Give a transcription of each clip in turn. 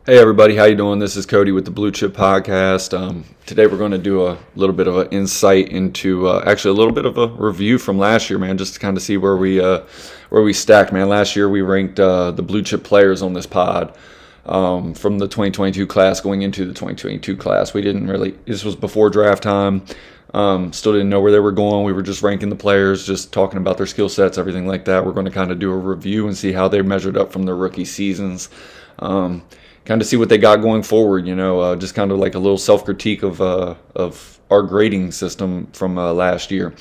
Hey everybody, how you doing? This is Cody with the Blue Chip Podcast. Today we're going to do a little bit of an insight into, actually a little bit of a review from last year, man, just to kind of see where we stacked, man. Last year we ranked the Blue Chip players on this pod from the 2022 class going into the 2022 class. We didn't really. This was before draft time. Still didn't know where they were going. We were just ranking the players, just talking about their skill sets, everything like that. We're going to kind of do a review and see how they measured up from their rookie seasons. Kind of see what they got going forward, just kind of like a little self-critique of our grading system from last year,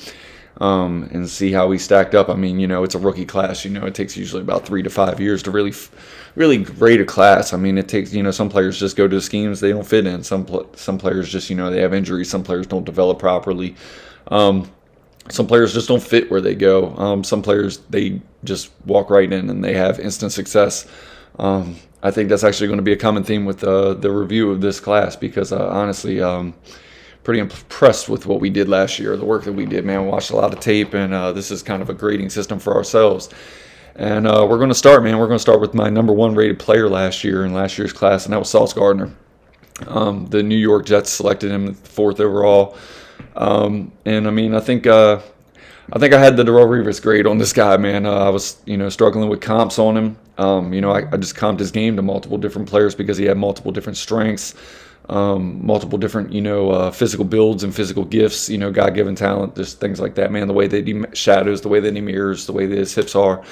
and see how we stacked up. I mean, it's a rookie class. It takes usually about 3 to 5 years to really grade a class. I mean, it takes, some players just go to schemes they don't fit in. Some players just, they have injuries. Some players don't develop properly. Some players just don't fit where they go. Some players, they just walk right in and they have instant success. I think that's actually going to be a common theme with the review of this class because honestly, pretty impressed with what we did last year, the work that we did, man. We watched a lot of tape, and this is kind of a grading system for ourselves. And we're going to start, man. We're going to start with my number one rated player last year in last year's class, and that was Sauce Gardner. The New York Jets selected him 4th overall. And I mean, I think I had the Darrelle Revis grade on this guy, man. I was, struggling with comps on him. I just comped his game to multiple different players because he had multiple different strengths, multiple different, physical builds and physical gifts, God-given talent, just things like that, man. The way that he shadows, the way that he mirrors, the way that his hips are.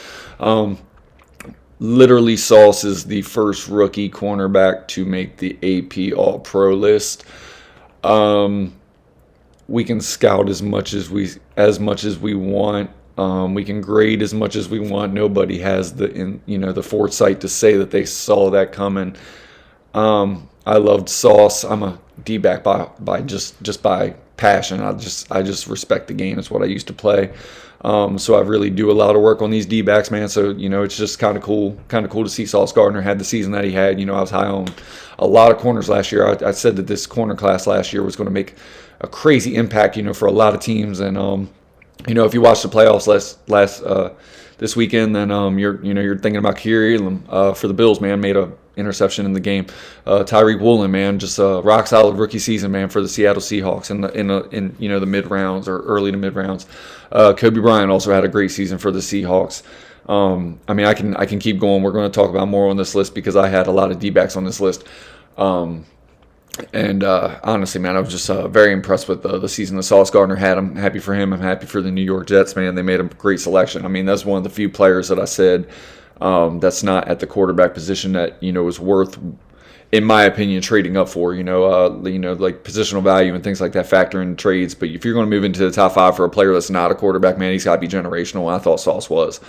Literally, Sauce is the first rookie cornerback to make the AP All-Pro list. We can scout as much as we want. We can grade as much as we want. Nobody has the foresight to say that they saw that coming. I loved Sauce. I'm a D-back by just by passion. I just respect the game. It's what I used to play. So I really do a lot of work on these D-backs, man. So it's just kind of cool to see Sauce Gardner had the season that he had. I was high on a lot of corners last year. I said that this corner class last year was going to make a crazy impact, for a lot of teams. And if you watch the playoffs this weekend, then you're thinking about Kiri Elam for the Bills, man. Made a interception in the game. Tyreek Woolen, man, just a rock solid rookie season, man, for the Seattle Seahawks in the mid rounds or early to mid rounds. Kobe Bryant also had a great season for the Seahawks. I mean, I can keep going. We're going to talk about more on this list because I had a lot of D-backs on this list. And honestly, man, I was just very impressed with the season that Sauce Gardner had. I'm happy for him. I'm happy for the New York Jets, man. They made a great selection. I mean, that's one of the few players that I said that's not at the quarterback position that is worth, in my opinion, trading up for. Like positional value and things like that factor in trades. But if you're going to move into the top 5 for a player that's not a quarterback, man, he's got to be generational. And I thought Sauce was.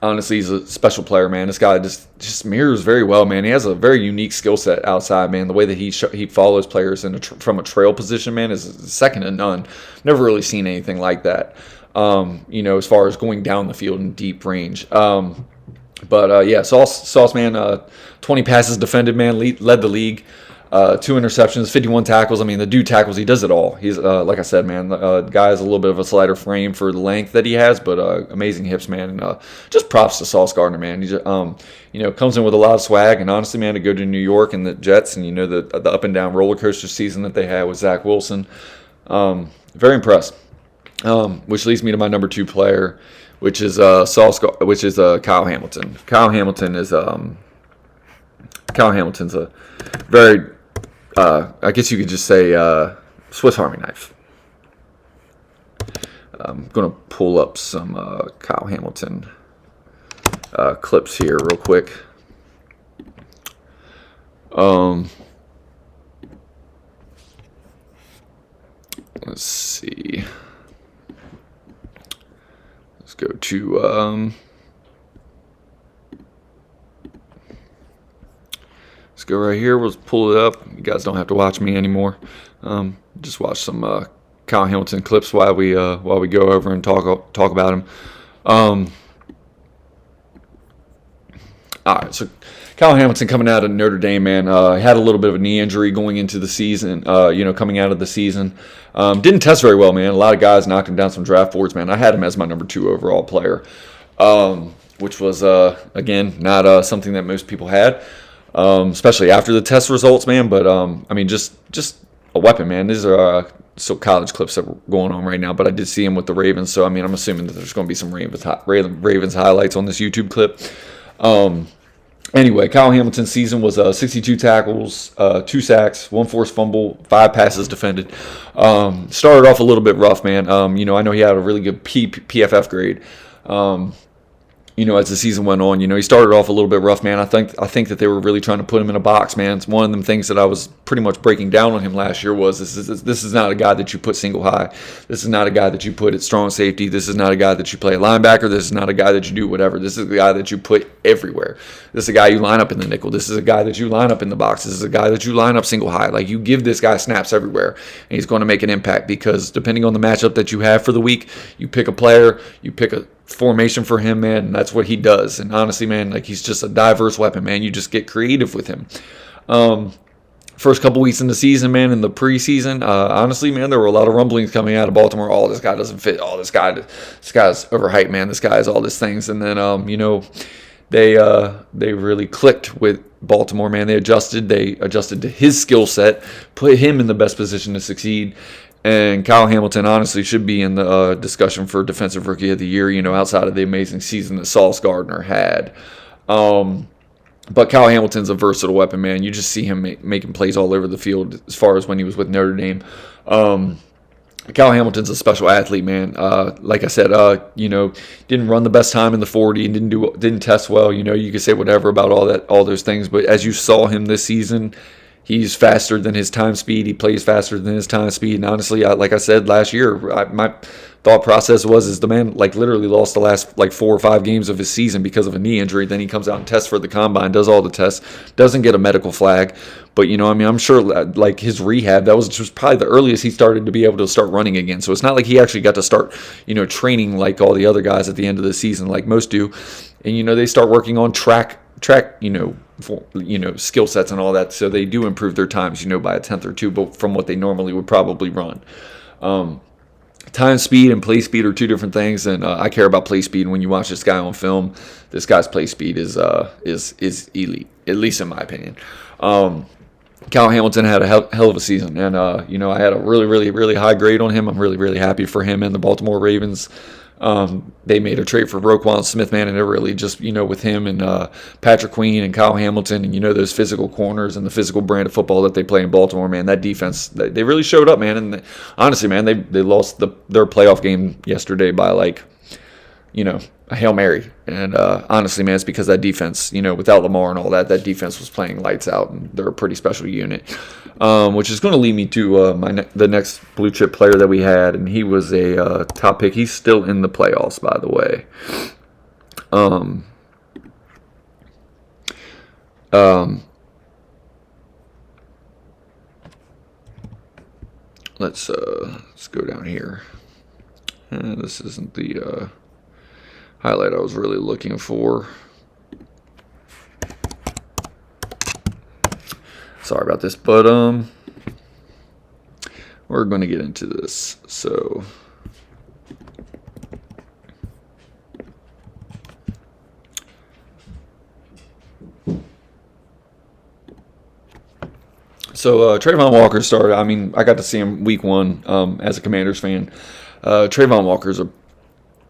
Honestly, he's a special player, man. This guy just mirrors very well, man. He has a very unique skill set outside, man. The way that he follows players from a trail position, man, is second to none. Never really seen anything like that, as far as going down the field in deep range. But Sauce, man, 20 passes defended, man, led the league. 2 interceptions, 51 tackles. I mean, the dude tackles. He does it all. He's like I said, man. The guy has a little bit of a slighter frame for the length that he has, but amazing hips, man. And just props to Sauce Gardner, man. He just, comes in with a lot of swag. And honestly, man, to go to New York and the Jets, and the up and down roller coaster season that they had with Zach Wilson, very impressed. Which leads me to my number 2 player, which is Kyle Hamilton. Kyle Hamilton's a very I guess you could just say Swiss Army knife. I'm going to pull up some Kyle Hamilton clips here real quick. Let's see. Let's go to... Let's go right here. We'll just pull it up. You guys don't have to watch me anymore. Just watch some Kyle Hamilton clips while we go over and talk about him. All right, so Kyle Hamilton coming out of Notre Dame, man, had a little bit of a knee injury going into the season. Coming out of the season, didn't test very well, man. A lot of guys knocked him down some draft boards, man. I had him as my number 2 overall player. which was again not something that most people had, especially after the test results, man. But I mean, just a weapon, man. These are still college clips that were going on right now, but I did see him with the Ravens, so I mean, I'm assuming that there's going to be some Ravens highlights on this YouTube clip. Anyway, Kyle Hamilton's season was 62 tackles, 2 sacks, 1 forced fumble, 5 passes defended. Started off a little bit rough, man. I know he had a really good PFF grade. As the season went on, he started off a little bit rough, man. I think that they were really trying to put him in a box, man. It's one of them things that I was pretty much breaking down on him last year was this is not a guy that you put single high. This is not a guy that you put at strong safety. This is not a guy that you play at linebacker. This is not a guy that you do whatever. This is a guy that you put everywhere. This is a guy you line up in the nickel. This is a guy that you line up in the box. This is a guy that you line up single high. Like, you give this guy snaps everywhere, and he's going to make an impact because depending on the matchup that you have for the week, you pick a player, you pick a formation for him, man, and that's what he does. And honestly, man, like, he's just a diverse weapon, man. You just get creative with him. First couple weeks in the season, man, in the preseason, honestly, man, there were a lot of rumblings coming out of Baltimore. Oh, this guy doesn't fit. Oh, this guy's overhyped, man. This guy is all these things. And then, they really clicked with Baltimore, man. They adjusted to his skill set, put him in the best position to succeed. And Kyle Hamilton honestly should be in the discussion for Defensive Rookie of the Year, outside of the amazing season that Sauce Gardner had. But Kyle Hamilton's a versatile weapon, man. You just see him making plays all over the field as far as when he was with Notre Dame. Kyle Hamilton's a special athlete, man. Like I said, didn't run the best time in the 40 and didn't test well. You could say whatever about all those things, but as you saw him this season, he's faster than his time speed. He plays faster than his time speed. And honestly, like I said last year, my thought process was the man literally lost the last 4 or 5 games of his season because of a knee injury. Then he comes out and tests for the combine, does all the tests, doesn't get a medical flag. But I'm sure his rehab, that was just probably the earliest he started to be able to start running again. So it's not like he actually got to start training like all the other guys at the end of the season like most do. And they start working on track skill sets and all that, so they do improve their times by a tenth or two, but from what they normally would probably run. Time speed and play speed are two different things, and I care about play speed. And when you watch this guy on film, this guy's play speed is elite, at least in my opinion. Kyle Hamilton had a hell of a season, and I had a really, really, really high grade on him. I'm really, really happy for him and the Baltimore Ravens. They made a trade for Roquan Smith, man, and it really just, with him and Patrick Queen and Kyle Hamilton and, those physical corners and the physical brand of football that they play in Baltimore, man, that defense, they really showed up, man. And honestly, man, they lost their playoff game yesterday by a Hail Mary. And honestly, man, it's because that defense, without Lamar and all that defense was playing lights out, and they're a pretty special unit. Which is going to lead me to the next blue chip player that we had, and he was a top pick. He's still in the playoffs, by the way. Let's go down here. This isn't the highlight I was really looking for. Sorry about this, but we're going to get into this. So Trayvon Walker started. I mean, I got to see him week 1 as a Commanders fan. Trayvon Walker's a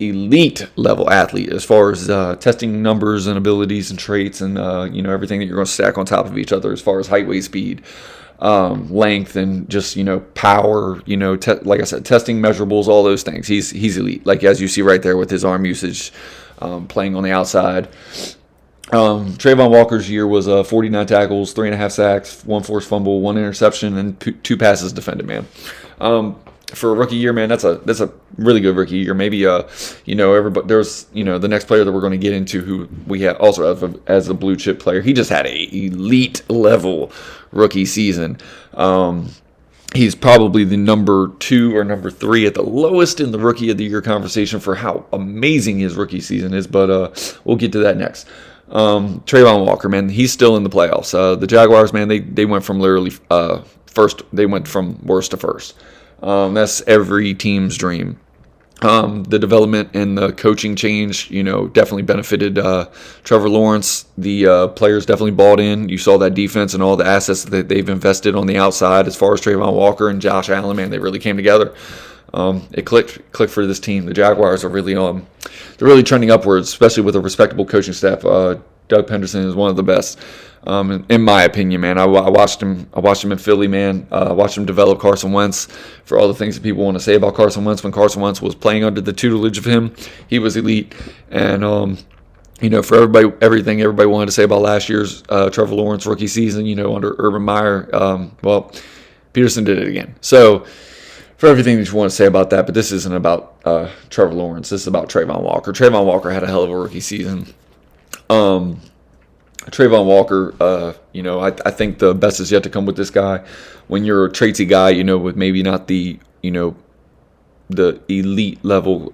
elite level athlete as far as testing numbers and abilities and traits and everything that you're going to stack on top of each other as far as height, weight, speed, length, and just power. Like I said, testing measurables, all those things. He's elite. Like as you see right there with his arm usage, playing on the outside. Trayvon Walker's year was 49 tackles, 3.5 sacks, 1 forced fumble, 1 interception, and 2 passes defended. Man. For a rookie year, man, that's a really good rookie year. Maybe everybody, there's the next player that we're going to get into who we have also have as a blue chip player. He just had a elite level rookie season. He's probably the number 2 or number 3 at the lowest in the rookie of the year conversation for how amazing his rookie season is. But we'll get to that next. Trayvon Walker, man, he's still in the playoffs. The Jaguars, man, they went from literally first. They went from worst to first. That's every team's dream. The development and the coaching change, definitely benefited Trevor Lawrence. The players definitely bought in. You saw that defense and all the assets that they've invested on the outside as far as Trayvon Walker and Josh Allen, man, they really came together. It clicked for this team. The Jaguars are really they're really trending upwards, especially with a respectable coaching staff. Doug Henderson is one of the best, in my opinion, man. I watched him in Philly, man. Watched him develop Carson Wentz. For all the things that people want to say about Carson Wentz, when Carson Wentz was playing under the tutelage of him, he was elite. And for everything everybody wanted to say about last year's Trevor Lawrence rookie season, under Urban Meyer, Peterson did it again. So, for everything that you want to say about that, but this isn't about Trevor Lawrence. This is about Trayvon Walker. Trayvon Walker had a hell of a rookie season. Trayvon Walker, I think the best is yet to come with this guy. When you're a traitsy guy, with maybe not the elite level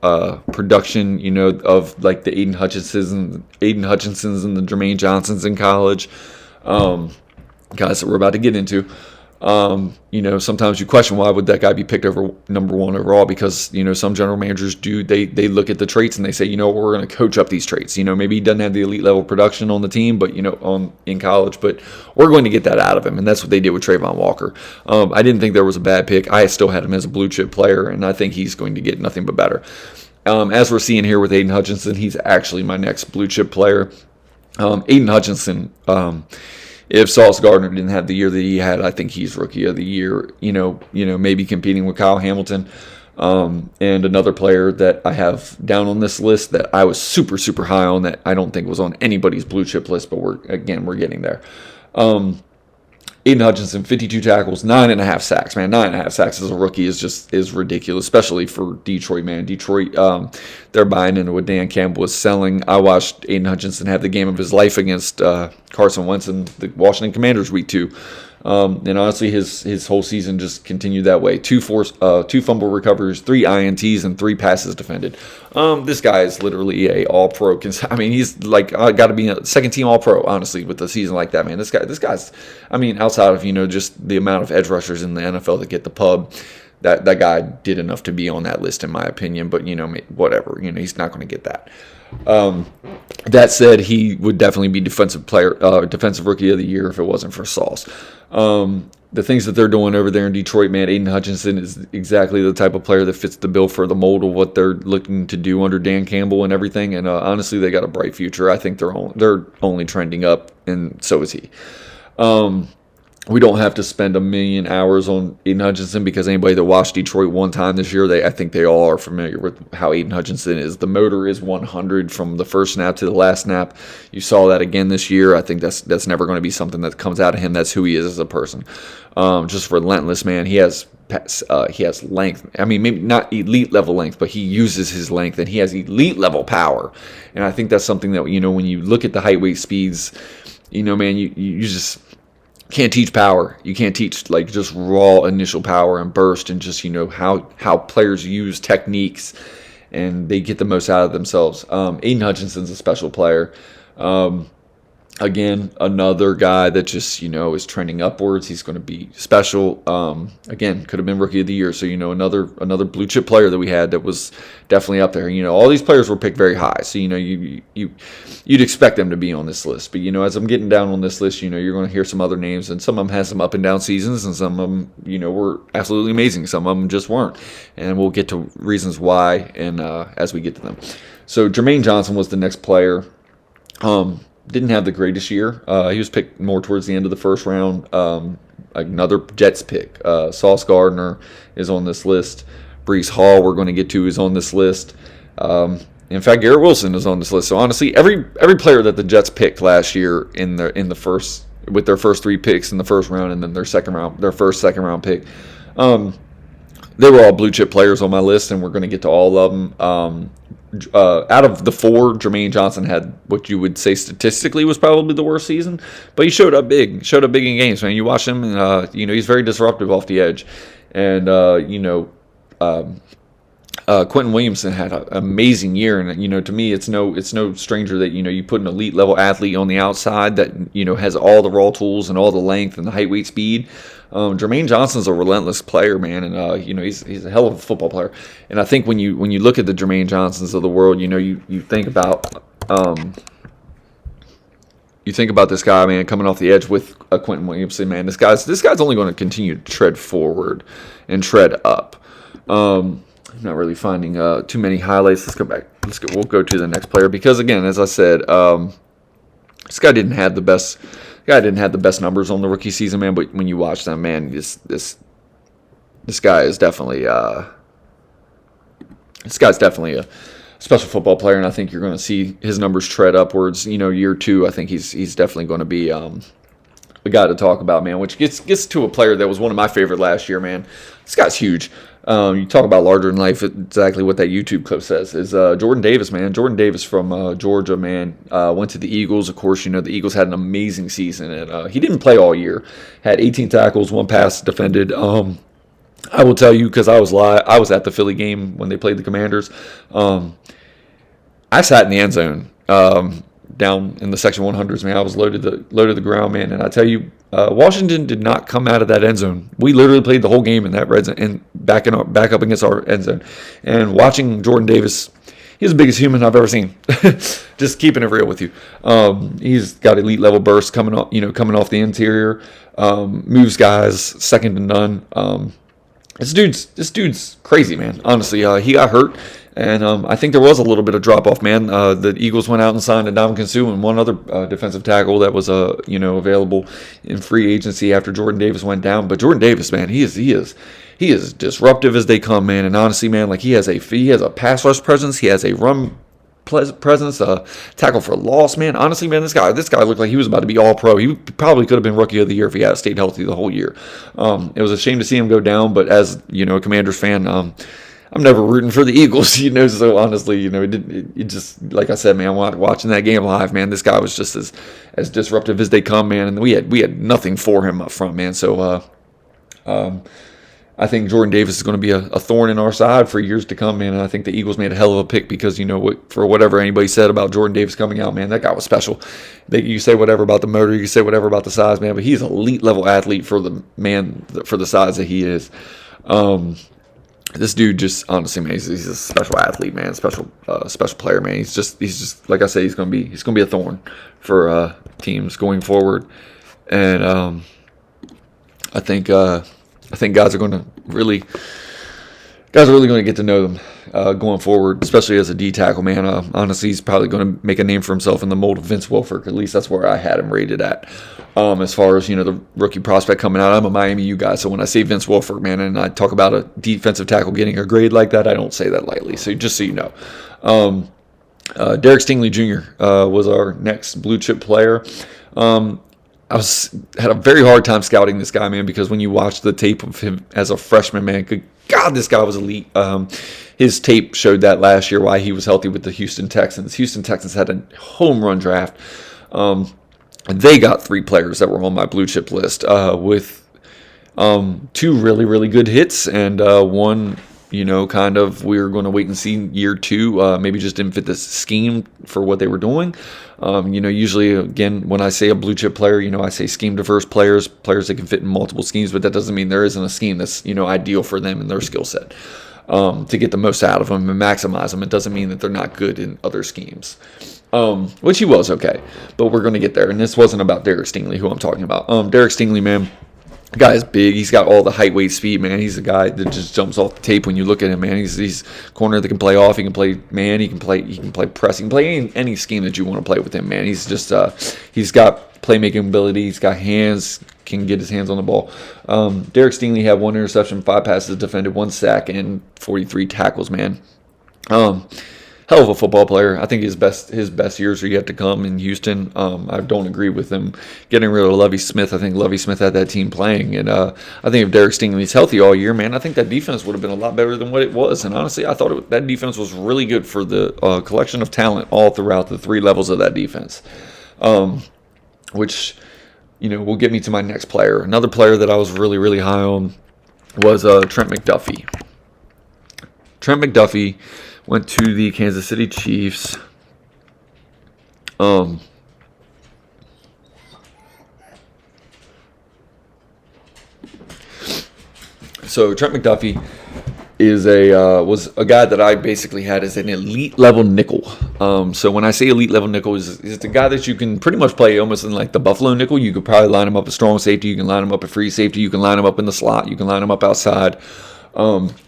production, of like the Aiden Hutchinsons and the Jermaine Johnsons in college, guys that we're about to get into. Sometimes you question why would that guy be picked over number one overall, because, some general managers they look at the traits and they say, we're going to coach up these traits. Maybe he doesn't have the elite level production on the team, but, in college, but we're going to get that out of him. And that's what they did with Trayvon Walker. I didn't think there was a bad pick. I still had him as a blue chip player, and I think he's going to get nothing but better. As we're seeing here with Aiden Hutchinson, he's actually my next blue chip player. Aiden Hutchinson, if Sauce Gardner didn't have the year that he had, I think he's rookie of the year, maybe competing with Kyle Hamilton. And another player that I have down on this list that I was super, super high on that I don't think was on anybody's blue chip list, but we're getting there. Aiden Hutchinson, 52 tackles, 9.5 sacks, man. 9.5 sacks as a rookie is ridiculous, especially for Detroit, man. Detroit, they're buying into what Dan Campbell was selling. I watched Aiden Hutchinson have the game of his life against Carson Wentz in the Washington Commanders week 2. And honestly, his whole season just continued that way. 2 fumble recoveries, 3 INTs, and 3 passes defended. This guy is literally a All-Pro. I mean, he's like got to be a second-team All-Pro, honestly, with a season like that, man. This guy's. I mean, outside of just the amount of edge rushers in the NFL that get the pub, that guy did enough to be on that list, in my opinion. But whatever. He's not going to get that. That said, he would definitely be defensive rookie of the year if it wasn't for Sauce. The things that they're doing over there in Detroit, man, Aiden Hutchinson is exactly the type of player that fits the bill for the mold of what they're looking to do under Dan Campbell and everything. And honestly, they got a bright future. I think they're only trending up, and so is he. We don't have to spend a million hours on Aiden Hutchinson, because anybody that watched Detroit one time this year, I think they all are familiar with how Aiden Hutchinson is. The motor is 100 from the first snap to the last snap. You saw that again this year. I think that's never going to be something that comes out of him. That's who he is as a person. Just relentless, man. He has length. I mean, maybe not elite level length, but he uses his length, and he has elite level power. And I think that's something that, when you look at the height, weight, speeds, man, you just can't teach power. You can't teach just raw initial power and burst, and just how players use techniques and they get the most out of themselves. Aiden Hutchinson's a special player. Again, another guy that just is trending upwards. He's going to be special. Again, could have been rookie of the year. So another blue chip player that we had that was definitely up there. All these players were picked very high. So you'd expect them to be on this list. But as I'm getting down on this list, you're going to hear some other names, and some of them had some up and down seasons, and some of them were absolutely amazing. Some of them just weren't, and we'll get to reasons why and as we get to them. So Jermaine Johnson was the next player. Didn't have the greatest year. He was picked more towards the end of the first round. Another Jets pick. Sauce Gardner is on this list. Breece Hall, we're going to get to, is on this list. In fact, Garrett Wilson is on this list. So honestly, every player that the Jets picked last year in the first, with their first 3 picks in the first round, and then their first second round pick, they were all blue chip players on my list, and we're going to get to all of them. Out of the 4, Jermaine Johnson had what you would say statistically was probably the worst season, but he showed up big in games, man. You watch him, and he's very disruptive off the edge, and Quentin Williamson had an amazing year, and to me, it's no stranger that you put an elite level athlete on the outside that has all the raw tools and all the length and the height, weight, speed. Jermaine Johnson's a relentless player, man, and he's a hell of a football player. And I think when you look at the Jermaine Johnsons of the world, you think about this guy, man, coming off the edge with a Quentin Williamson, man. This guy's only going to continue to tread forward and tread up. I'm not really finding too many highlights. Let's go back. We'll go to the next player because, again, as I said, this guy didn't have the best numbers on the rookie season, man. But when you watch them, man, this guy is definitely a special football player, and I think you're going to see his numbers tread upwards. Year 2, I think he's definitely going to be a guy to talk about, man. Which gets to a player that was one of my favorite last year, man. This guy's huge. You talk about larger than life. Exactly what that YouTube clip says is Jordan Davis, man. Jordan Davis from Georgia, man. Went to the Eagles. Of course, the Eagles had an amazing season, and he didn't play all year. Had 18 tackles, 1 pass defended. I will tell you, because I was at the Philly game when they played the Commanders. I sat in the end zone down in the section 100s, man. I was loaded the ground, man. And I tell you, Washington did not come out of that end zone. We literally played the whole game in that red zone and back up against our end zone. And watching Jordan Davis, he's the biggest human I've ever seen. Just keeping it real with you. He's got elite level bursts coming off the interior. Moves guys second to none. This dude's crazy, man. Honestly, he got hurt, and I think there was a little bit of drop off, man. The Eagles went out and signed Ndamukong Suh and one other defensive tackle that was available in free agency after Jordan Davis went down. But Jordan Davis, man, he is disruptive as they come, man. And honestly, man, like he has a pass rush presence, he has a run presence, tackle for loss, man. Honestly, man, this guy looked like he was about to be all pro. He probably could have been rookie of the year if he had stayed healthy the whole year. It was a shame to see him go down, but as a Commanders fan, I'm never rooting for the Eagles, so honestly, it just, like I said, man, watching that game live, man, this guy was just as disruptive as they come, man, and we had nothing for him up front, man. So I think Jordan Davis is going to be a thorn in our side for years to come, man. And I think the Eagles made a hell of a pick because, for whatever anybody said about Jordan Davis coming out, man, that guy was special. You say whatever about the motor, you say whatever about the size, man, but he's an elite level athlete for the size that he is. This dude just, honestly, man, he's a special athlete, man, special player, man. He's just like I say, he's going to be a thorn for teams going forward, and I think guys are really going to get to know them going forward, especially as a D tackle, man. Honestly, he's probably going to make a name for himself in the mold of Vince Wilfork. At least that's where I had him rated at. As far as the rookie prospect coming out, I'm a Miami U guy, so when I say Vince Wilfork, man, and I talk about a defensive tackle getting a grade like that, I don't say that lightly. So just so you know, Derek Stingley Jr. Was our next blue chip player. Had a very hard time scouting this guy, man, because when you watch the tape of him as a freshman, man, good God, this guy was elite. His tape showed that last year why he was healthy with the Houston Texans. Houston Texans had a home run draft. They got 3 players that were on my blue chip list with 2 really, really good hits and one, kind of we were going to wait and see year 2. Maybe just didn't fit the scheme for what they were doing. Usually, again, when I say a blue chip player, I say scheme diverse players that can fit in multiple schemes, but that doesn't mean there isn't a scheme that's, ideal for them and their skill set to get the most out of them and maximize them. It doesn't mean that they're not good in other schemes, which he was okay, but we're going to get there. And this wasn't about Derek Stingley, who I'm talking about. Derek Stingley, man. The guy is big. He's got all the height, weight, speed, man. He's a guy that just jumps off the tape when you look at him, man. He's corner that can play off. He can play man. He can play press. He can play any scheme that you want to play with him, man. He's just he's got playmaking ability. He's got hands. Can get his hands on the ball. Derek Stingley had 1 interception, 5 passes defended, 1 sack, and 43 tackles, man. Hell of a football player. I think his best years are yet to come in Houston. I don't agree with him getting rid of Lovie Smith. I think Lovie Smith had that team playing, and I think if Derek Stingley's healthy all year, man, I think that defense would have been a lot better than what it was. And honestly, I thought that defense was really good for the collection of talent all throughout the 3 levels of that defense, which will get me to my next player. Another player that I was really, really high on was Trent McDuffie. Trent McDuffie went to the Kansas City Chiefs. So Trent McDuffie was a guy that I basically had as an elite level nickel. So when I say elite level nickel, is the guy that you can pretty much play almost in like the Buffalo nickel. You could probably line him up at strong safety. You can line him up at free safety. You can line him up in the slot. You can line him up outside.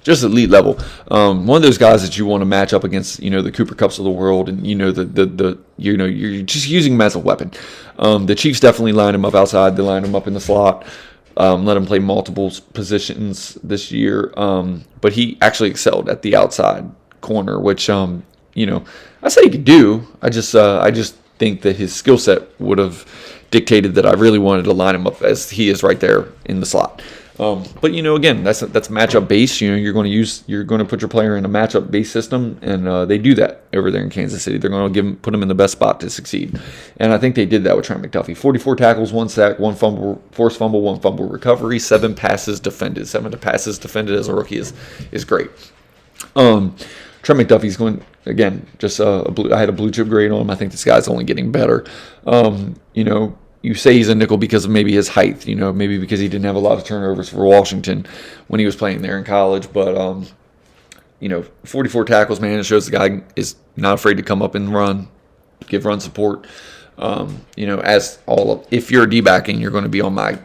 Just elite level. One of those guys that you want to match up against, the Cooper Kupps of the world, and you're just using him as a weapon. The Chiefs definitely line him up outside. They line him up in the slot. Let him play multiple positions this year. But he actually excelled at the outside corner, which I say he could do. I just think that his skill set would have dictated that I really wanted to line him up as he is right there in the slot. But again, that's matchup based. You're going to put your player in a matchup based system, and they do that over there in Kansas City. They're going to put him in the best spot to succeed, and I think they did that with Trent McDuffie. 44 tackles, 1 sack, 1 fumble, forced fumble, 1 fumble recovery, 7 passes defended. 7 passes defended as a rookie is great. Trent McDuffie's going again. I had a blue chip grade on him. I think this guy's only getting better. You say he's a nickel because of maybe his height, maybe because he didn't have a lot of turnovers for Washington when he was playing there in college. But, 44 tackles, man, it shows the guy is not afraid to come up and run, give run support. If you're a D-backing, you're going to be on my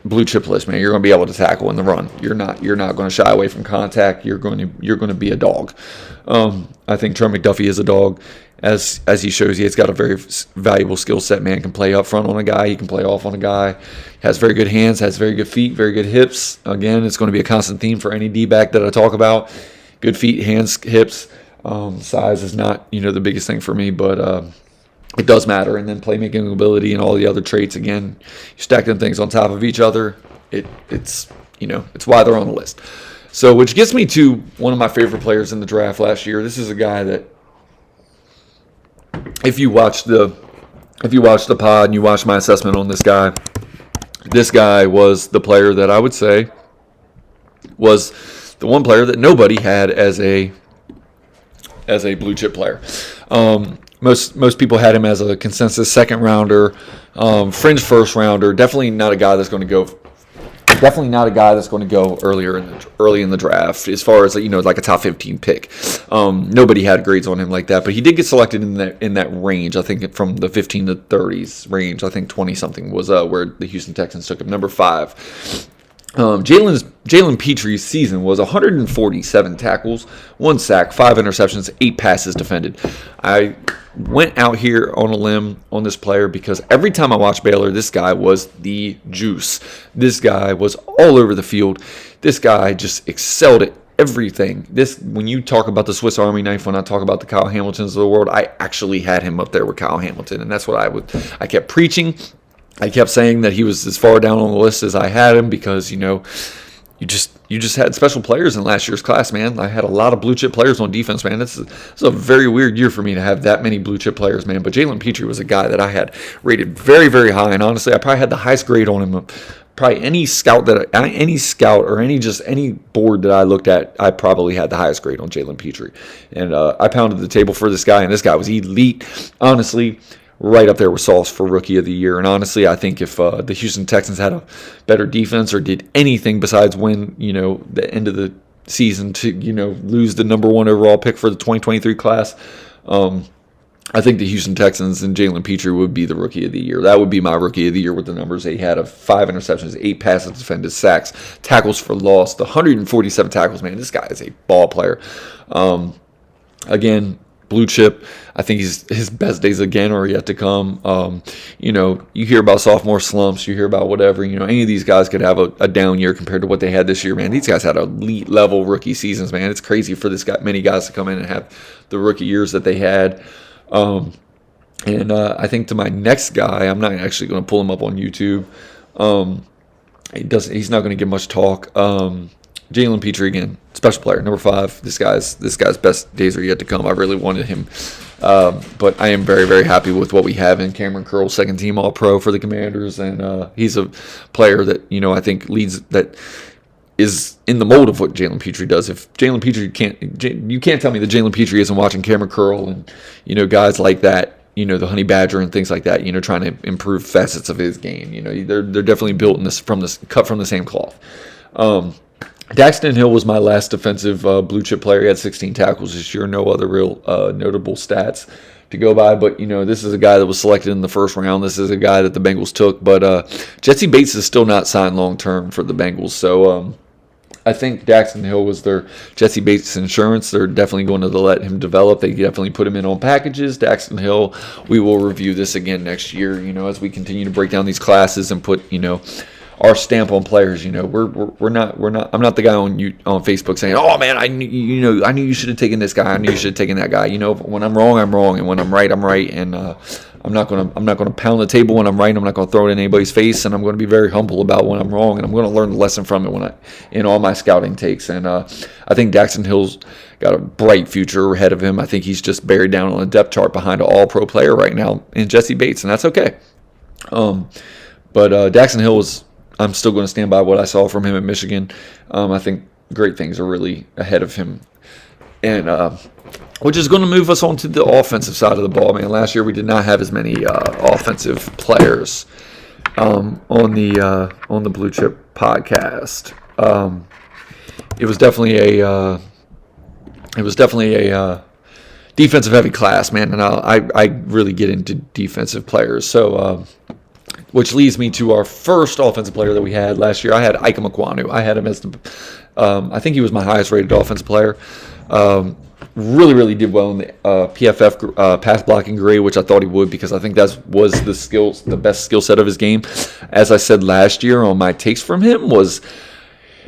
blue chip list, man. You're going to be able to tackle in the run. You're not going to shy away from contact. You're going to be a dog. I think Trent McDuffie is a dog. As he shows you, he's got a very valuable skill set, man. Can play up front on a guy. He can play off on a guy. Has very good hands, has very good feet, very good hips. Again, it's going to be a constant theme for any D-back that I talk about. Good feet, hands, hips. Size is not, the biggest thing for me, but it does matter. And then playmaking ability and all the other traits. Again, you stack them things on top of each other. It's why they're on the list. So, which gets me to one of my favorite players in the draft last year. This is a guy that, if you watch the pod and you watch my assessment on this guy was the player that I would say was the one player that nobody had as a blue chip player. Most people had him as a consensus second rounder, fringe first rounder. Definitely not a guy that's going to go early in the draft as far as like a top 15 pick. Nobody had grades on him like that, but he did get selected in that range. I think from the 15 to 30s range. I think 20 something was where the Houston Texans took him, number 5. Jalen Petre's season was 147 tackles, 1 sack, 5 interceptions, 8 passes defended. I went out here on a limb on this player because every time I watched Baylor, this guy was the juice. This guy was all over the field. This guy just excelled at everything. When you talk about the Swiss Army knife, when I talk about the Kyle Hamiltons of the world, I actually had him up there with Kyle Hamilton, and that's what I kept preaching. I kept saying that he was as far down on the list as I had him because, you just had special players in last year's class, man. I had a lot of blue chip players on defense, man. This is a very weird year for me to have that many blue chip players, man. But Jalen Petre was a guy that I had rated very, very high, and honestly, I probably had the highest grade on him. Probably any scout or any board that I looked at, I probably had the highest grade on Jalen Petre, and I pounded the table for this guy, and this guy was elite, honestly. Right up there with Sauce for Rookie of the Year. And honestly, I think if the Houston Texans had a better defense or did anything besides win, the end of the season to, lose the number 1 overall pick for the 2023 class, I think the Houston Texans and Jalen Petre would be the Rookie of the Year. That would be my Rookie of the Year with the numbers he had of 5 interceptions, 8 passes defended, sacks, tackles for loss, the 147 tackles. Man, this guy is a ball player. Again, blue chip. I think his best days again are yet to come. You hear about sophomore slumps. You hear about whatever. Any of these guys could have a down year compared to what they had this year, man. These guys had elite level rookie seasons, man. It's crazy for many guys to come in and have the rookie years that they had. I think to my next guy, I'm not actually going to pull him up on YouTube. He's not going to get much talk. Jalen Petre again, special player, number 5. This guy's best days are yet to come. I really wanted him, but I am very, very happy with what we have in Cameron Curl, second team All-Pro for the Commanders, and he's a player that I think leads that. is in the mold of what Jalen Petrie does. If Jalen Petrie you can't tell me that Jalen Petrie isn't watching Cameron Curl and, guys like that, the Honey Badger and things like that, trying to improve facets of his game. They're definitely built cut from the same cloth. Daxton Hill was my last defensive blue chip player. He had 16 tackles this year. No other real notable stats to go by, but this is a guy that was selected in the first round. This is a guy that the Bengals took, but Jesse Bates is still not signed long term for the Bengals. So I think Daxton Hill was their Jesse Bates insurance. They're definitely going to let him develop. They definitely put him in on packages. Daxton Hill, we will review this again next year, as we continue to break down these classes and put, our stamp on players. I'm not the guy on Facebook saying, oh man, I knew you should have taken this guy. I knew you should have taken that guy. When I'm wrong, I'm wrong, and when I'm right, I'm right. And I'm not gonna pound the table when I'm right. I'm not gonna throw it in anybody's face, and I'm gonna be very humble about when I'm wrong, and I'm gonna learn the lesson from it in all my scouting takes. And I think Daxton Hill's got a bright future ahead of him. I think he's just buried down on the depth chart behind an all-pro player right now in Jesse Bates, and that's okay. But Daxton Hill I'm still going to stand by what I saw from him at Michigan. I think great things are really ahead of him. And which is going to move us on to the offensive side of the ball, man. Last year we did not have as many offensive players on the Blue Chip podcast. It was definitely a defensive heavy class, man, and I really get into defensive players. So which leads me to our first offensive player that we had last year. I had Ike Mekwonu. I had him as I think he was my highest rated offensive player. Really, really did well in the PFF pass blocking grade, which I thought he would, because I think that was the best skill set of his game. As I said last year on my takes from him, was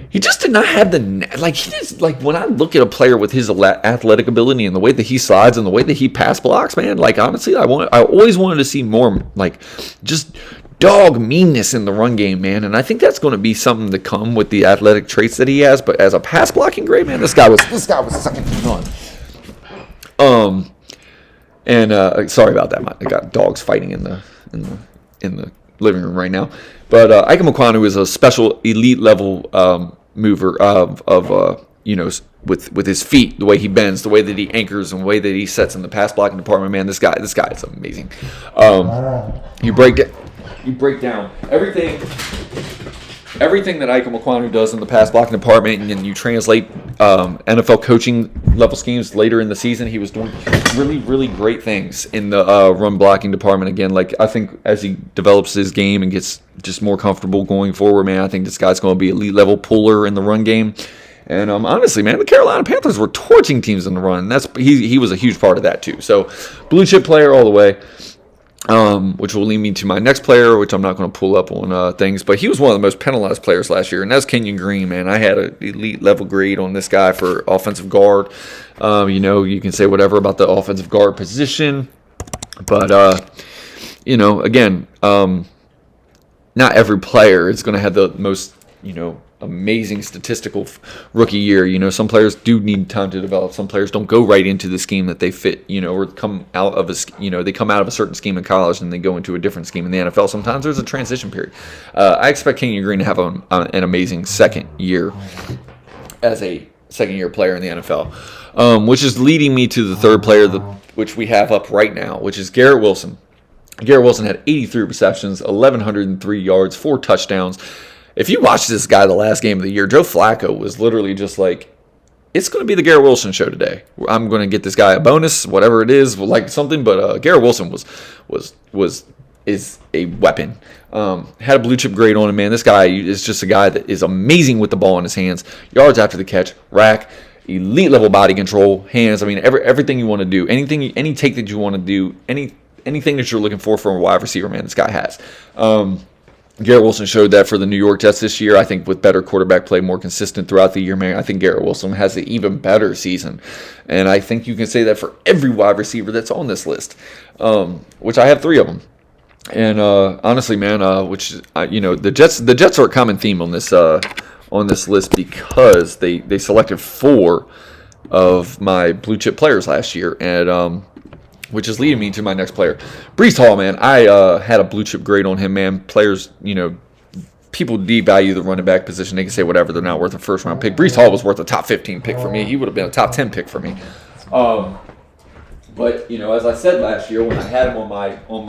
he just did not have when I look at a player with his athletic ability and the way that he slides and the way that he pass blocks, man, honestly, I always wanted to see more just dog meanness in the run game, man. And I think that's going to be something to come with the athletic traits that he has. But as a pass blocking grade, man, this guy was second to none. Sorry about that. I got dogs fighting in the living room right now. But Ike Mekwonu is a special elite level mover with his feet, the way he bends, the way that he anchors, and the way that he sets in the pass blocking department. Man, this guy is amazing. You break down everything that Ike Mekwonu does in the pass blocking department, and then you translate NFL coaching level schemes later in the season. He was doing really, really great things in the run blocking department. Again, I think as he develops his game and gets just more comfortable going forward, man, I think this guy's going to be elite level puller in the run game. And honestly, man, the Carolina Panthers were torching teams in the run. He was a huge part of that too. So blue chip player all the way. Which will lead me to my next player, which I'm not going to pull up on things, but he was one of the most penalized players last year, and that's Kenyon Green, man. I had an elite level grade on this guy for offensive guard. You can say whatever about the offensive guard position, but again, not every player is going to have the most amazing statistical rookie year. Some players do need time to develop. Some players don't go right into the scheme that they fit, or come out of they come out of a certain scheme in college and they go into a different scheme in the NFL. Sometimes there's a transition period. I expect Kenyon Green to have an amazing second year as a second-year player in the NFL, which is leading me to the third player, which we have up right now, which is Garrett Wilson. Garrett Wilson had 83 receptions, 1,103 yards, 4 touchdowns. If you watch this guy the last game of the year, Joe Flacco was literally just like, it's going to be the Garrett Wilson show today. I'm going to get this guy a bonus, whatever it is, something. But Garrett Wilson is a weapon. Had a blue chip grade on him, man. This guy is just a guy that is amazing with the ball in his hands. Yards after the catch, rack, elite level body control, hands. I mean, everything you want to do, any take that you want to do, anything that you're looking for from a wide receiver, man, this guy has. Garrett Wilson showed that for the New York Jets this year. I think with better quarterback play, more consistent throughout the year, man, I think Garrett Wilson has an even better season. And I think you can say that for every wide receiver that's on this list, which I have 3 of them. And honestly, man, the Jets are a common theme on this list because they selected 4 of my blue chip players last year, and which is leading me to my next player. Breece Hall, man. I had a blue chip grade on him, man. Players, people devalue the running back position. They can say whatever, they're not worth a first round pick. Breece Hall was worth a top 15 pick for me. He would have been a top 10 pick for me. But as I said last year when I had him on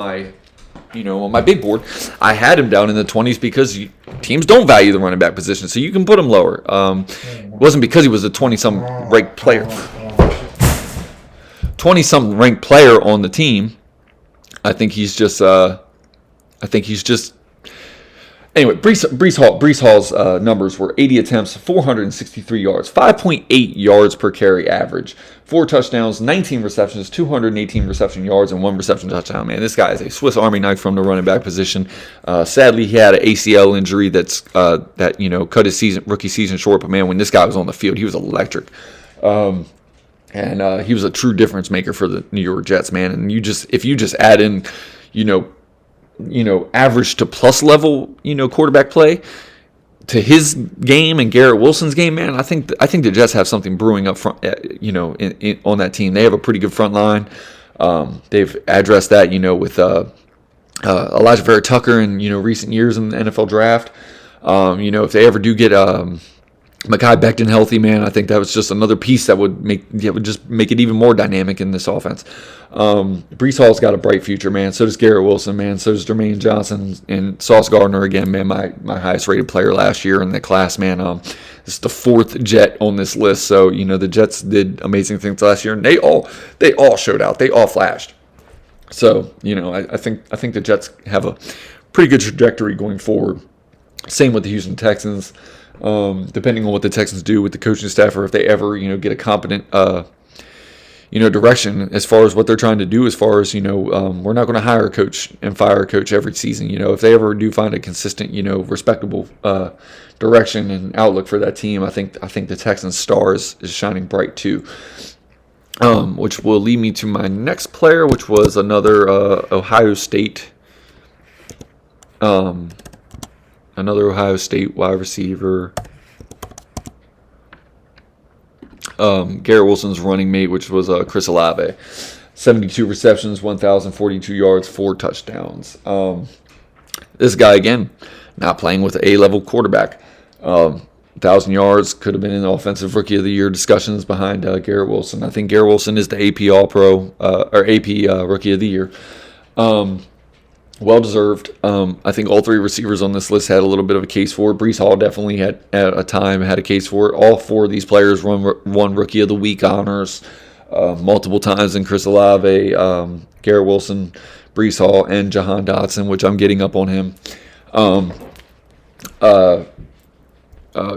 my big board, I had him down in the 20s because teams don't value the running back position, so you can put him lower. It wasn't because he was a 20-some ranked player. 20-something ranked player on the team. I think he's just. Anyway, Breece Hall's numbers were 80 attempts, 463 yards, 5.8 yards per carry average, 4 touchdowns, 19 receptions, 218 reception yards, and 1 reception touchdown. Man, this guy is a Swiss Army knife from the running back position. Sadly, he had an ACL injury that cut his rookie season short. But man, when this guy was on the field, he was electric. And he was a true difference maker for the New York Jets, man. And if you just add in, average to plus level, quarterback play to his game and Garrett Wilson's game, man, I think the Jets have something brewing up front, on that team. They have a pretty good front line. They've addressed that, with Elijah Vera Tucker in, recent years in the NFL draft. If they ever do get Mekhi Becton healthy, man, I think that was just another piece that would make it even more dynamic in this offense. Breece Hall's got a bright future, man. So does Garrett Wilson, man. So does Jermaine Johnson and Sauce Gardner, again, man, my highest rated player last year in the class, man. This is the 4th Jet on this list. So, the Jets did amazing things last year, and they all showed out. They all flashed. So, I think the Jets have a pretty good trajectory going forward. Same with the Houston Texans. Depending on what the Texans do with the coaching staff, or if they ever, get a competent, direction as far as what they're trying to do. As far as we're not going to hire a coach and fire a coach every season. If they ever do find a consistent, respectable direction and outlook for that team, I think the Texans' star is shining bright too. Which will lead me to my next player, which was another Ohio State. Another Ohio State wide receiver. Garrett Wilson's running mate, which was Chris Olave. 72 receptions, 1,042 yards, 4 touchdowns. This guy, again, not playing with an A-level quarterback. 1,000 yards, could have been in the Offensive Rookie of the Year discussions behind Garrett Wilson. I think Garrett Wilson is the AP All-Pro, or AP Rookie of the Year. Well-deserved. I think all 3 receivers on this list had a little bit of a case for it. Breece Hall definitely had, at a time, had a case for it. All 4 of these players won Rookie of the Week honors multiple times in Chris Olave, Garrett Wilson, Breece Hall, and Jahan Dotson, which I'm getting up on him.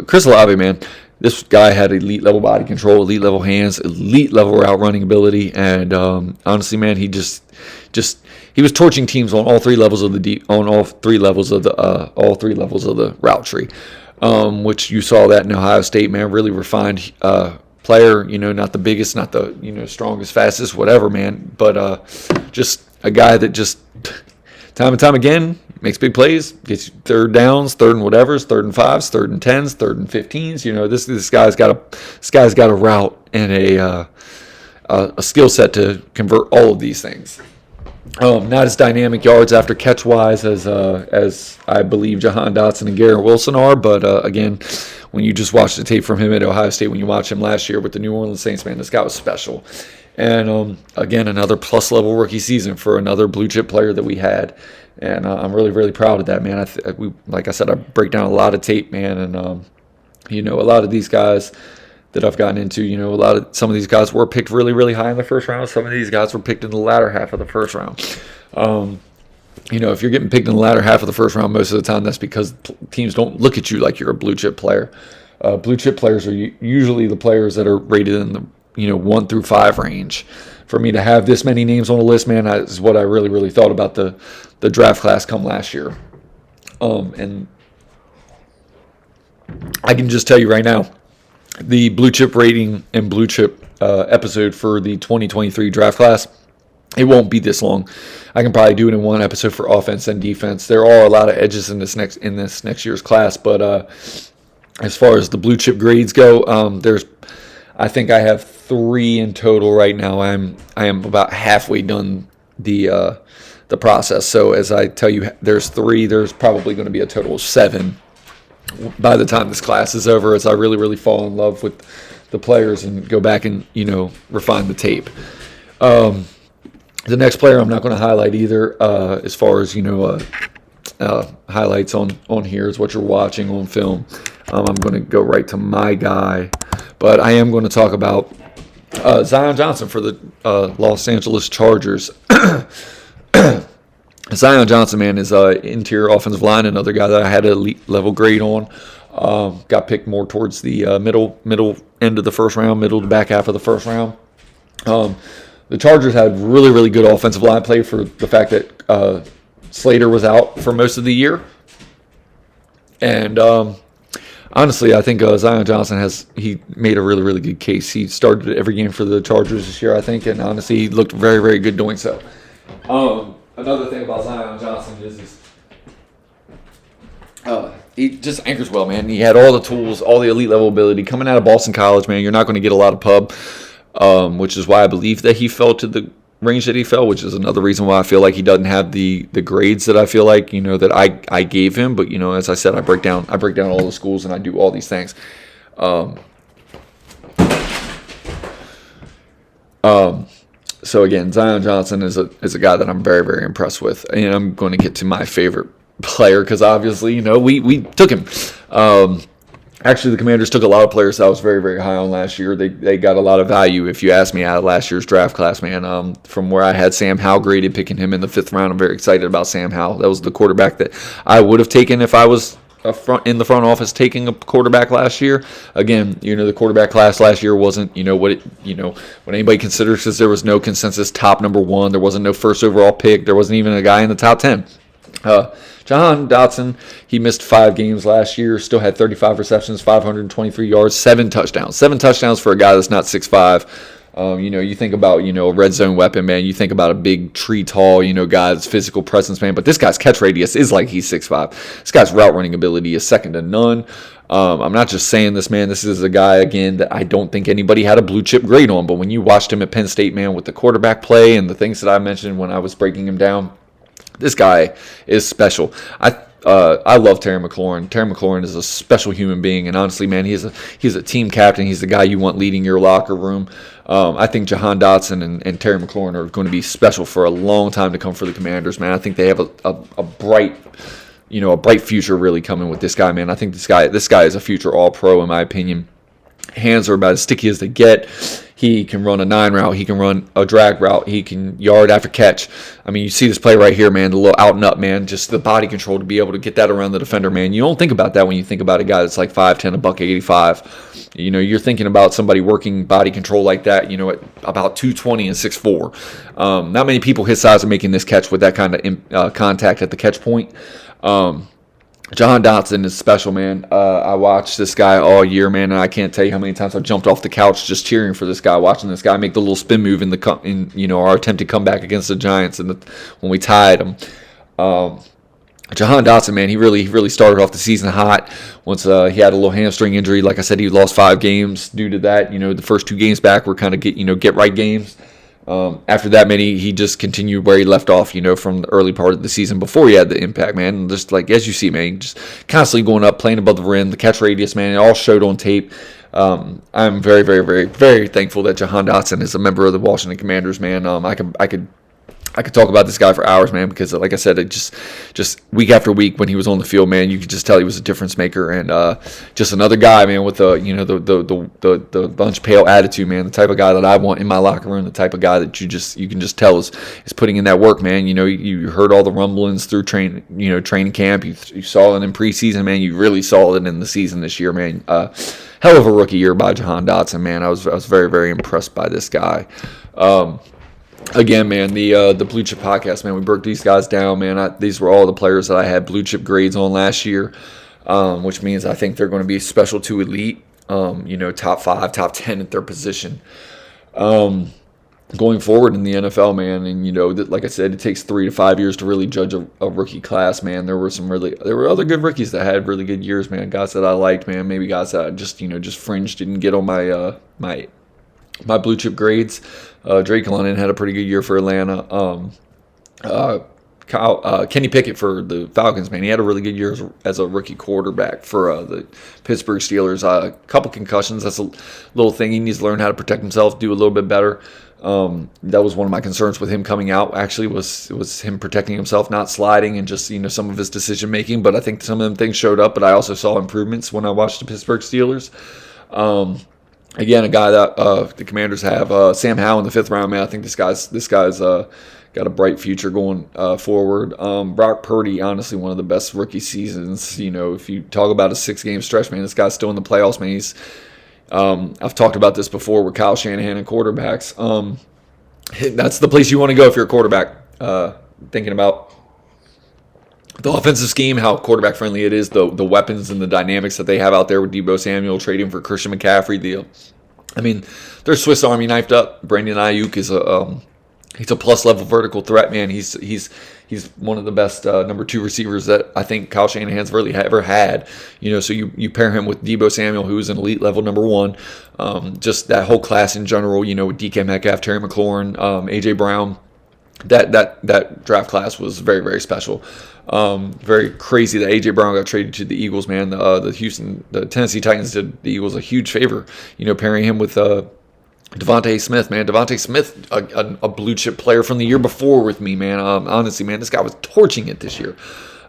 Chris Olave, man, this guy had elite-level body control, elite-level hands, elite-level route running ability, and honestly, man, he he was torching teams on all 3 levels of the all 3 levels of the route tree, which you saw that in Ohio State, man. Really refined player, not the biggest, not the strongest, fastest, whatever, man, but just a guy that just time and time again makes big plays, gets you 3rd downs, 3rd and whatevers, 3rd and 5s, 3rd and 10s, 3rd and 15s. This guy's got a route and a skill set to convert all of these things. Not as dynamic yards after catch wise as I believe Jahan Dotson and Garrett Wilson are, but again, when you just watch the tape from him at Ohio State, when you watch him last year with the New Orleans Saints, man, this guy was special. And again, another plus level rookie season for another blue chip player that we had, and I'm really, really proud of that, man. Like I said, I break down a lot of tape, man, and a lot of these guys that I've gotten into, some of these guys were picked really, really high in the first round. Some of these guys were picked in the latter half of the first round. If you're getting picked in the latter half of the first round, most of the time that's because teams don't look at you like you're a blue chip player. Blue chip players are usually the players that are rated in the 1 through 5 range. For me to have this many names on the list, man, is what I really, really thought about the draft class come last year. And I can just tell you right now, the blue chip rating and blue chip episode for the 2023 draft class, it won't be this long. I can probably do it in one episode for offense and defense. There are a lot of edges in this next year's class, but as far as the blue chip grades go, I think I have 3 in total right now. I am about halfway done the process. So as I tell you, there's 3. There's probably going to be a total of 7 by the time this class is over, as I really, really fall in love with the players and go back and, refine the tape. The next player I'm not going to highlight either, as far as, highlights on here is what you're watching on film. I'm going to go right to my guy, but I am going to talk about Zion Johnson for the Los Angeles Chargers. Zion Johnson, man, is interior offensive line, another guy that I had an elite level grade on. Got picked more towards the middle end of the first round, middle to back half of the first round. The Chargers had really, really good offensive line play for the fact that Slater was out for most of the year. And honestly, I think Zion Johnson he made a really, really good case. He started every game for the Chargers this year, I think, and honestly, he looked very, very good doing so. Another thing about Zion Johnson is he just anchors well, man. He had all the tools, all the elite level ability. Coming out of Boston College, man, you're not going to get a lot of pub, which is why I believe that he fell to the range that he fell, which is another reason why I feel like he doesn't have the grades that I feel like, that I gave him. But, as I said, I break down all the schools and I do all these things. So again, Zion Johnson is a guy that I'm very, very impressed with, and I'm going to get to my favorite player because obviously, we took him. Actually, the Commanders took a lot of players that I was very, very high on last year. They got a lot of value, if you ask me, out of last year's draft class, man. From where I had Sam Howell graded, picking him in the 5th round, I'm very excited about Sam Howell. That was the quarterback that I would have taken if I was in the front office taking a quarterback last year. Again, the quarterback class last year wasn't, what anybody considers, because there was no consensus top number 1. There wasn't no first overall pick. There wasn't even a guy in the top 10. Jahan Dotson, he missed 5 games last year, still had 35 receptions, 523 yards, 7 touchdowns. 7 touchdowns for a guy that's not 6'5". You think about, a red zone weapon, man. You think about a big tree tall, guy that's physical presence, man. But this guy's catch radius is like he's 6'5". This guy's route running ability is second to none. I'm not just saying this, man. This is a guy, again, that I don't think anybody had a blue chip grade on. But when you watched him at Penn State, man, with the quarterback play and the things that I mentioned when I was breaking him down, this guy is special. I love Terry McLaurin. Terry McLaurin is a special human being, and honestly, man, he's a team captain. He's the guy you want leading your locker room. I think Jahan Dotson and Terry McLaurin are going to be special for a long time to come for the Commanders, man. I think they have a bright, a bright future really coming with this guy, man. I think this guy is a future All-Pro in my opinion. Hands are about as sticky as they get. He can run a 9 route. He can run a drag route. He can yard after catch. I mean, you see this play right here, man, the little out and up, man, just the body control to be able to get that around the defender, man. You don't think about that when you think about a guy that's like 5'10", $185. You're thinking about somebody working body control like that, at about 220 and 6'4". Not many people his size are making this catch with that kind of contact at the catch point. Jahan Dotson is special, man. I watched this guy all year, man, and I can't tell you how many times I jumped off the couch just cheering for this guy, watching this guy make the little spin move in our attempted comeback against the Giants when we tied them. Jahan Dotson, man, he really started off the season hot. Once he had a little hamstring injury, like I said, he lost 5 games due to that. The first 2 games back were kind of get right games. After that, man, he just continued where he left off, from the early part of the season before he had the impact, man. And just like, as you see, man, just constantly going up, playing above the rim, the catch radius, man, it all showed on tape. I'm very, very, very, very thankful that Jahan Dotson is a member of the Washington Commanders, man. I could talk about this guy for hours, man, because like I said, it just week after week when he was on the field, man, you could just tell he was a difference maker, and just another guy, man, with the lunch pail attitude, man, the type of guy that I want in my locker room, the type of guy that you can just tell is putting in that work, man. You heard all the rumblings through training camp. You saw it in preseason, man. You really saw it in the season this year, man. Hell of a rookie year by Jahan Dotson, man. I was very, very impressed by this guy. Again, man, the Blue Chip Podcast, man, we broke these guys down, man. These were all the players that I had blue chip grades on last year, which means I think they're going to be special to elite, top 5, top 10 at their position. Going forward in the NFL, man, and like I said, it takes 3 to 5 years to really judge a rookie class, man. There were other good rookies that had really good years, man. Guys that I liked, man. Maybe guys that I just fringe didn't get on my blue chip grades. Drake London had a pretty good year for Atlanta. Kenny Pickett for the Falcons, man. He had a really good year as a rookie quarterback for the Pittsburgh Steelers. A couple concussions. That's a little thing. He needs to learn how to protect himself, do a little bit better. That was one of my concerns with him coming out, actually, was him protecting himself, not sliding, and just, some of his decision making. But I think some of them things showed up, but I also saw improvements when I watched the Pittsburgh Steelers. Again, a guy that the Commanders have, Sam Howell in the 5th round, man. I think this guy's got a bright future going forward. Brock Purdy, honestly, one of the best rookie seasons. If you talk about a 6-game stretch, man, this guy's still in the playoffs, man. I've talked about this before with Kyle Shanahan and quarterbacks. That's the place you want to go if you're a quarterback. Thinking about the offensive scheme, how quarterback friendly it is, the weapons and the dynamics that they have out there with Deebo Samuel trading for Christian McCaffrey. They're Swiss Army knifed up. Brandon Ayuk is he's a plus level vertical threat, man. He's one of the best number 2 receivers that I think Kyle Shanahan's really ever had. So you pair him with Deebo Samuel, who's an elite level number 1. Just that whole class in general, with DK Metcalf, Terry McLaurin, AJ Brown. That draft class was very, very special. Very crazy that AJ Brown got traded to the Eagles, man. The Tennessee Titans did the Eagles a huge favor, pairing him with Devontae Smith, man. Devontae Smith, a blue chip player from the year before with me, man. Honestly, man, this guy was torching it this year.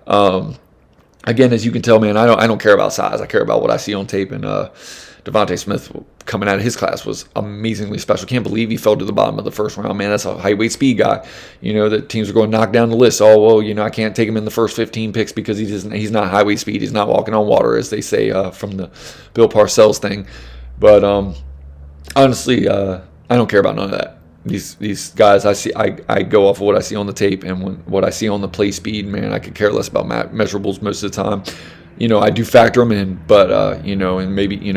Again, as you can tell, man, I don't care about size. I care about what I see on tape. And Devontae Smith coming out of his class was amazingly special. Can't believe he fell to the bottom of the 1st round, man. That's a height, weight, speed guy. The teams are going to knock down the list. Oh, well, I can't take him in the first 15 picks because he's not high weight speed. He's not walking on water, as they say from the Bill Parcells thing. But honestly, I don't care about none of that. These guys, I go off of what I see on the tape and what I see on the play speed, man. I could care less about measurables most of the time. I do factor them in, but and maybe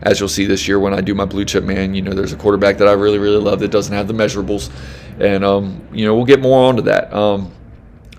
as you'll see this year when I do my blue chip, man, there's a quarterback that I really, really love that doesn't have the measurables, and we'll get more onto that.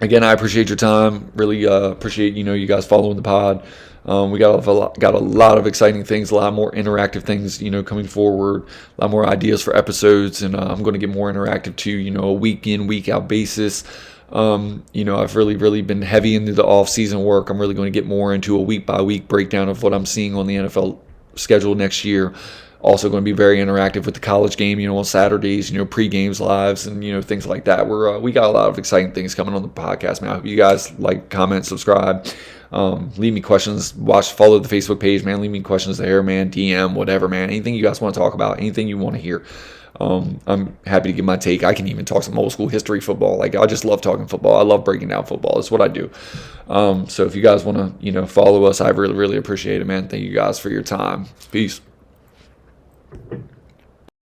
Again, I appreciate your time. Really appreciate you guys following the pod. We got a lot of exciting things, a lot more interactive things, coming forward, a lot more ideas for episodes, and I'm going to get more interactive too, a week in, week out basis. I've really, really been heavy into the off-season work. I'm really going to get more into a week-by-week breakdown of what I'm seeing on the NFL schedule next year. Also going to be very interactive with the college game, on Saturdays, pre-games lives and, things like that. We got a lot of exciting things coming on the podcast, man. I hope you guys like, comment, subscribe. Leave me questions. Follow the Facebook page, man. Leave me questions there, man. DM, whatever, man. Anything you guys want to talk about, anything you want to hear. I'm happy to give my take. I can even talk some old school history football. I just love talking football. I love breaking down football. That's what I do. So if you guys want to, follow us, I really, really appreciate it, man. Thank you guys for your time. Peace.